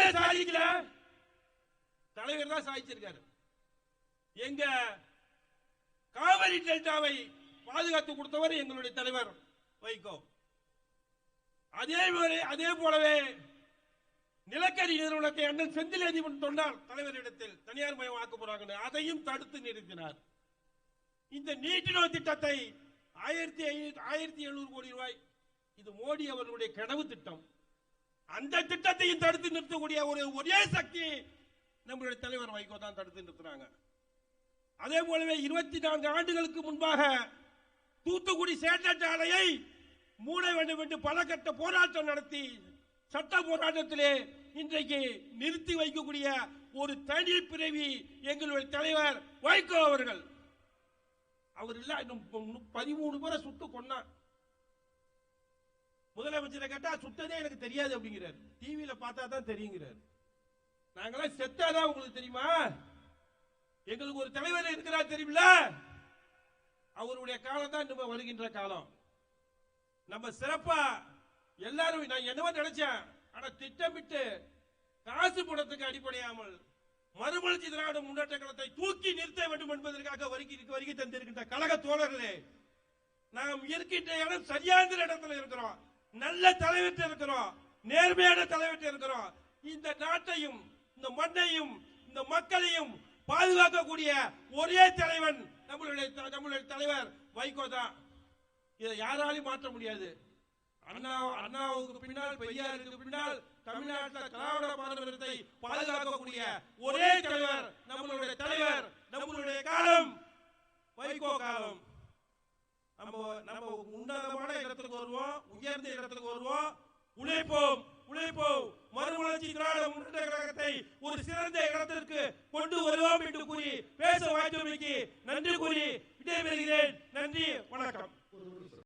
ஏன் சாதிக்கல? தலைவர் தான் சாதிச்சிருக்காரு. எங்க காவிரி டெல்டாவை பாதுகாத்து கொடுத்தவர் எங்களுடைய தலைவர் வைகோ. அதே போலவே நிலக்கரி நிறுவனத்தை அண்ணன் செந்தில் சொன்னார் தலைவரிடத்தில் தனியார் மயம் ஆக்க போறாங்க, அதையும் தடுத்து நிறுத்தினார். இந்த நீட்டினோ திட்டத்தை 1700 கோடி ரூபாய், இது மோடி அவர்களுடைய கனவு திட்டம். அந்த திட்டத்தையும் தடுத்து நிறுத்தக்கூடிய ஒரே சக்தி நம்மளுடைய தலைவர் வைகோ தான் தடுத்து நிறுத்தினாங்க. அதே போலவே 24 ஆண்டுகளுக்கு முன்பாக தூத்துக்குடி சேட்டட் ஆலையை மூட வேண்டும் என்று பல கட்ட போராட்டம் நடத்தி சட்ட போராட்டத்திலே இன்றைக்கு நிறுத்தி வைக்கக்கூடிய ஒரு தனி பிறவி எங்களுடைய தலைவர் வைகோ அவர்கள். அவர் இல்ல 13 பேரை சுட்டு கொன்னார். முதலமைச்சரை கேட்டா சுட்டதே எனக்கு தெரியாது அப்படிங்கிறார். டிவியில பார்த்தா தான் தெரியுங்கிறார். நாங்களாம் செத்தாதான் உங்களுக்கு தெரியுமா? எங்களுக்கு ஒரு தலைவர் இருக்கிறார் தெரியுமில்ல? அவருடைய காலம் தான் நம்ம வருகின்ற காலம். நம்ம சிறப்பா எல்லாரும் நான் என்னவோ நினைச்சேன், ஆனா திட்டமிட்டு காசு பணத்துக்கு அடிப்படையாமல் மறுமலர்ச்சி திராவிட முன்னேற்ற கழகத்தை தூக்கி நிறுத்த வேண்டும் என்பதற்காக வருகை தந்திருக்கின்ற கழக தோழர்களே, நாம் இருக்கின்ற இடம் சரியான இடத்துல இருக்கிறோம், நல்ல தலைவர்கிட்ட இருக்கிறோம், நேர்மையான தலைவர்கிட்ட இருக்கிறோம். இந்த நாட்டையும் இந்த மண்ணையும் இந்த மக்களையும் பாதுகாக்கக்கூடிய ஒரே தலைவன் நம்மளுடைய தலைவர் வைகோ தான். இதை யாராலையும் மாற்ற முடியாது. அண்ணாவுக்கு பின்னால் பெரியாருக்கு பின்னால் தமிழ்நாட்டில் திராவிட பாரம்பரியத்தை பாதுகாக்கக்கூடிய ஒரே தலைவர் நம்மளுடைய தலைவர். நம்மளுடைய காலம் வைகோ காலம். நம்ம உன்னதமான இடத்துக்கு வருவோம், உயர்ந்த இடத்துக்கு வருவோம். உழைப்போம் உழைப்போம், மறுமலர்ச்சி திராவிட முன்னேற்ற கழகத்தை ஒரு சிறந்த இடத்திற்கு கொண்டு வருவோம் என்று கூறி பேச வாய்ப்புக்கு நன்றி கூறி விடைபெறுகிறேன். நன்றி, வணக்கம்.